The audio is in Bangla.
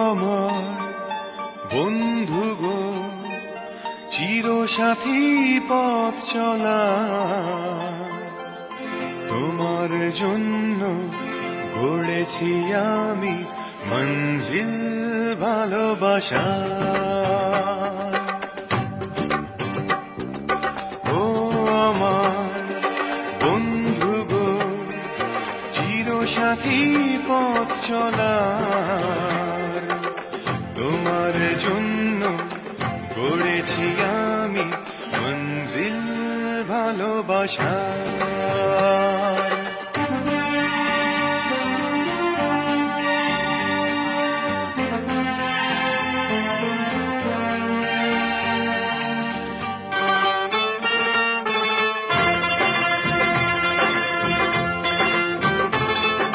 আমার বন্ধু গো, চিরসাথী পথ চলা, তোমার জন্য গড়েছি আমি মঞ্জিল ভালোবাসা। ও আমার বন্ধু গো, চিরসাথী পথ চলা, তোমার জন্য গড়েছি আমি মঞ্জিল ভালোবাসা।